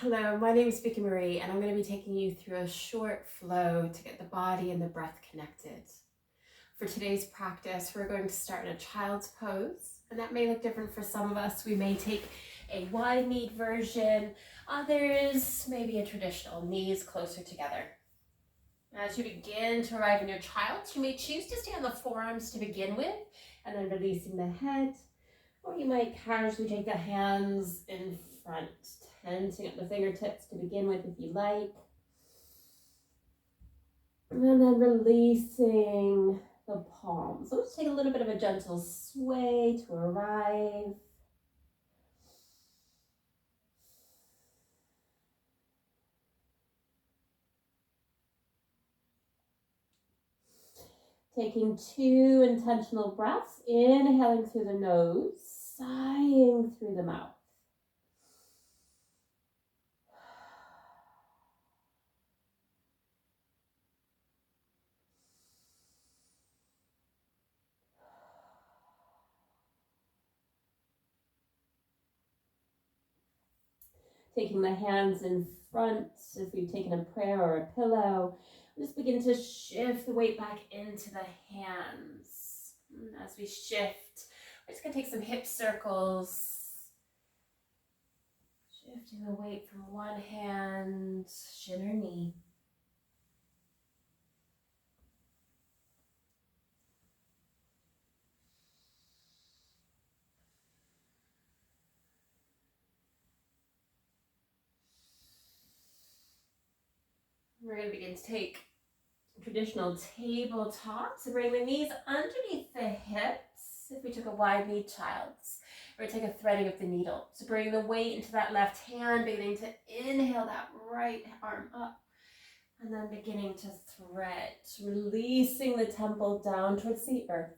Hello, my name is Vickie-Marie and I'm going to be taking you through a short flow to get the body and the breath connected. For today's practice, we're going to start in a child's pose, and that may look different for some of us. We may take a wide-kneed version, others maybe a traditional, knees closer together. As you begin to arrive in your child's, you may choose to stay on the forearms to begin with, and then releasing the head, or you might casually take the hands in front, tensing up the fingertips to begin with if you like. And then releasing the palms. So let's take a little bit of a gentle sway to arrive. Taking 2 intentional breaths, inhaling through the nose, sighing through the mouth. Taking the hands in front, if we've taken a prayer or a pillow, just begin to shift the weight back into the hands. And as we shift, we're just going to take some hip circles. Shifting the weight from one hand, shin or knee. We're going to begin to take traditional tabletop. So bring the knees underneath the hips. If we took a wide-kneed child's, we're going to take a threading of the needle. So bring the weight into that left hand, beginning to inhale that right arm up, and then beginning to thread, releasing the temple down towards the earth.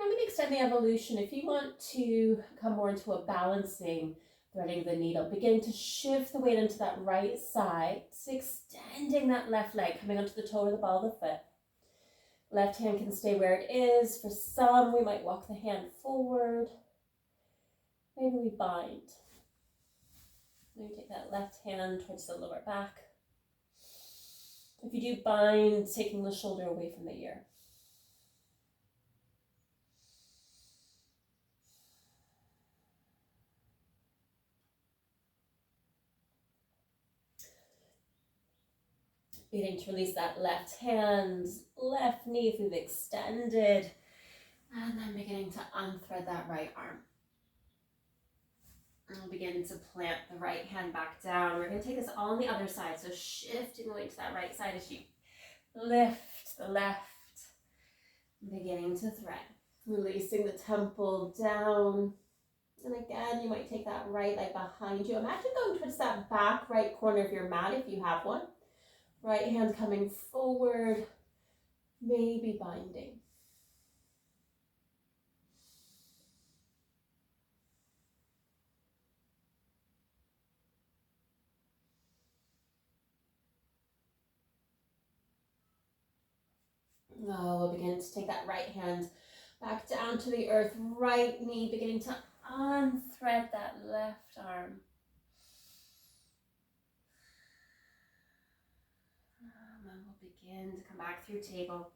I'm going to extend the evolution. If you want to come more into a balancing, threading the needle, begin to shift the weight into that right side, so extending that left leg, coming onto the toe or the ball of the foot. Left hand can stay where it is. For some, we might walk the hand forward. Maybe we bind. Maybe take that left hand towards the lower back. If you do bind, taking the shoulder away from the ear. Beginning to release that left hand, left knee if we've extended, and then beginning to unthread that right arm. And we'll begin to plant the right hand back down. We're going to take this all on the other side, so shifting the weight to that right side as you lift the left, beginning to thread. Releasing the temple down. And again, you might take that right leg behind you. Imagine going towards that back right corner of your mat if you have one. Right hand coming forward, maybe binding. Now we'll begin to take that right hand back down to the earth, right knee beginning to unthread that left arm. And then we'll begin to come back through table,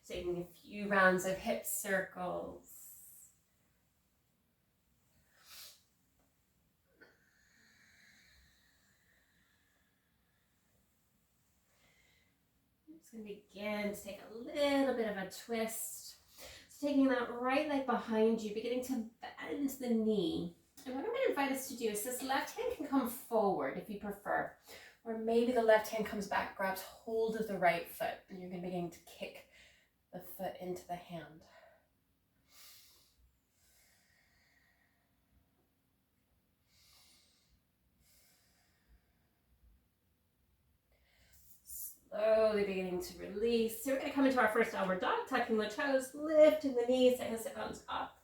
taking a few rounds of hip circles. Going to begin to take a little bit of a twist. So taking that right leg behind you, beginning to bend the knee. And what I'm going to invite us to do is this left hand can come forward if you prefer, or maybe the left hand comes back, grabs hold of the right foot, and you're going to begin to kick the foot into the hand. Slowly beginning to release. So we're going to come into our first downward dog, tucking the toes, lifting the knees, taking the sit bones up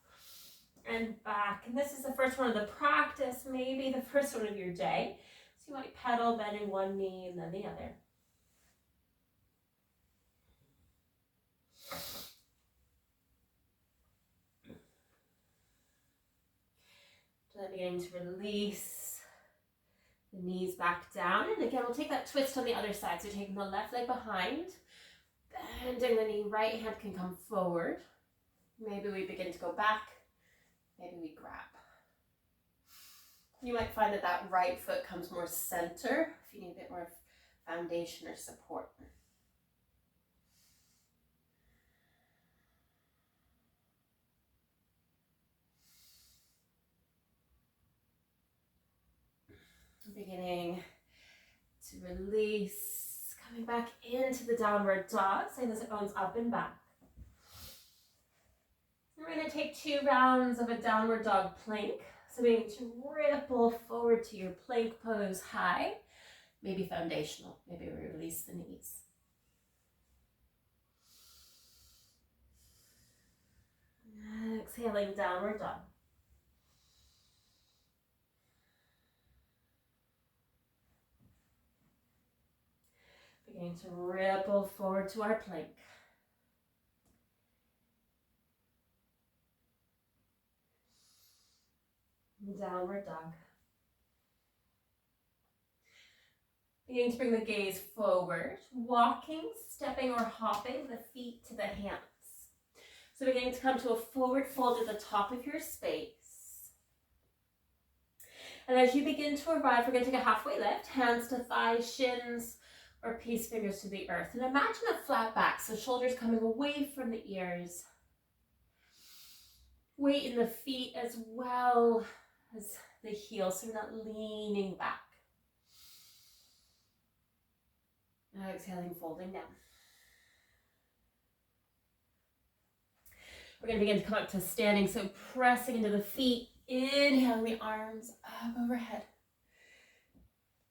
and back. And this is the first one of the practice, maybe the first one of your day. So you might pedal, bending one knee and then the other. So then beginning to release The knees back down, and again, we'll take that twist on the other side. So taking the left leg behind, bending the knee, right hand can come forward. Maybe we begin to go back, maybe we grab. You might find that that right foot comes more center if you need a bit more foundation or support. Beginning to release, coming back into the downward dog, same as it bones up and back. We're going to take 2 rounds of a downward dog plank. So beginning to ripple forward to your plank pose high, maybe foundational, maybe we release the knees. Exhaling, downward dog. Beginning to ripple forward to our plank. Downward dog. Beginning to bring the gaze forward, walking, stepping, or hopping the feet to the hands. So beginning to come to a forward fold at the top of your space. And as you begin to arrive, we're going to take a halfway lift, hands to thighs, shins, or peace fingers to the earth. And imagine a flat back, so shoulders coming away from the ears. Weight in the feet as well as the heels, so we're not leaning back. Now exhaling, folding down. We're going to begin to come up to standing, so pressing into the feet, inhaling the arms up overhead.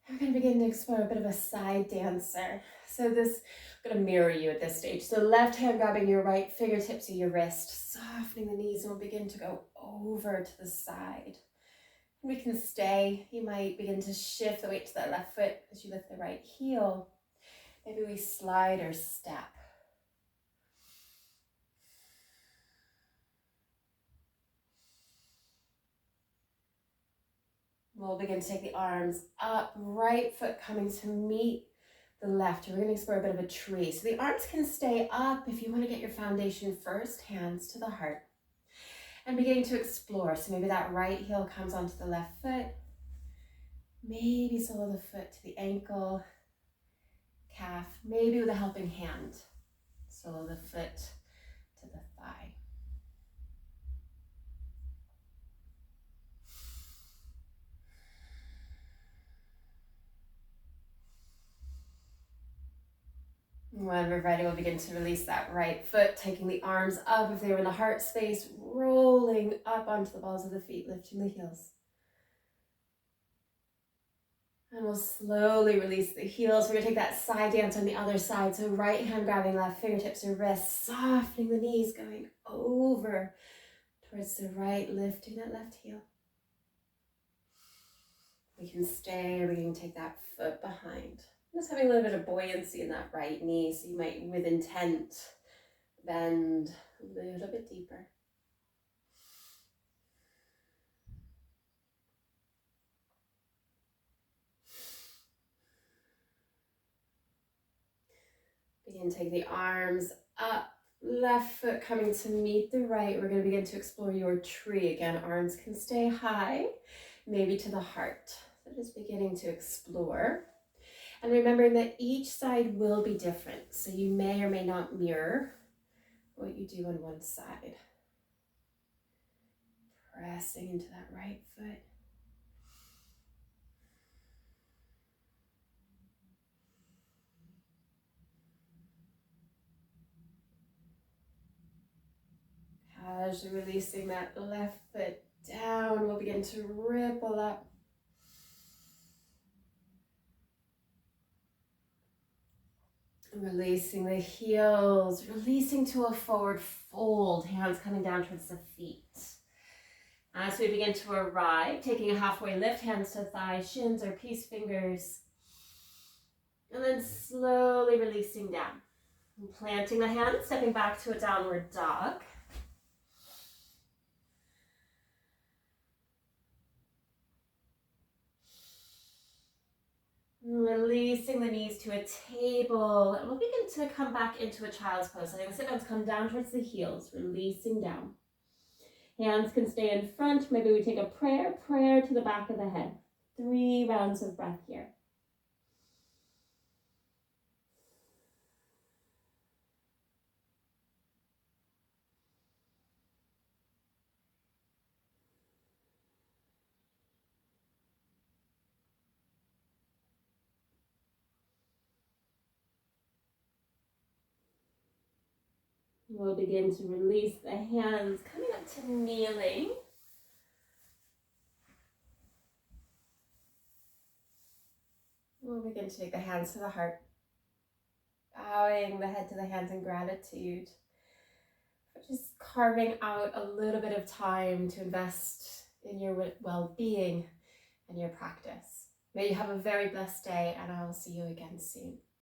We're going to begin to explore a bit of a side dancer. So this, I'm going to mirror you at this stage. So left hand grabbing your right fingertips of your wrist, softening the knees, and we'll begin to go over to the side. And we can stay. You might begin to shift the weight to that left foot as you lift the right heel. Maybe we slide or step. We'll begin to take the arms up, right foot coming to meet the left. We're going to explore a bit of a tree. So the arms can stay up if you want to get your foundation first, hands to the heart. And beginning to explore. So maybe that right heel comes onto the left foot. Maybe sole of the foot to the ankle, calf, maybe with a helping hand. Sole of the foot to the thigh. When we're ready, we'll begin to release that right foot, taking the arms up if they were in the heart space, rolling up onto the balls of the feet, lifting the heels. And we'll slowly release the heels. We're going to take that side dance on the other side. So right hand grabbing left fingertips or wrists, softening the knees, going over towards the right, lifting that left heel. We can stay, or we can take that foot behind. Just having a little bit of buoyancy in that right knee, so you might, with intent, bend a little bit deeper. Begin to take the arms up, left foot coming to meet the right. We're going to begin to explore your tree. Again, arms can stay high, maybe to the heart. So just beginning to explore. And remembering that each side will be different. So you may or may not mirror what you do on one side. Pressing into that right foot. Casually releasing that left foot down, we'll begin to ripple up. Releasing the heels, releasing to a forward fold, hands coming down towards the feet. As we begin to arrive, taking a halfway lift, hands to thighs, shins or peace fingers. And then slowly releasing down. And planting the hands, stepping back to a downward dog. releasing the knees to a table. And we'll begin to come back into a child's pose. So the sit bones come down towards the heels, releasing down. Hands can stay in front. Maybe we take a prayer to the back of the head. 3 rounds of breath here. We'll begin to release the hands, coming up to kneeling. We'll begin to take the hands to the heart, bowing the head to the hands in gratitude for just carving out a little bit of time to invest in your well-being and your practice. May you have a very blessed day, and I will see you again soon.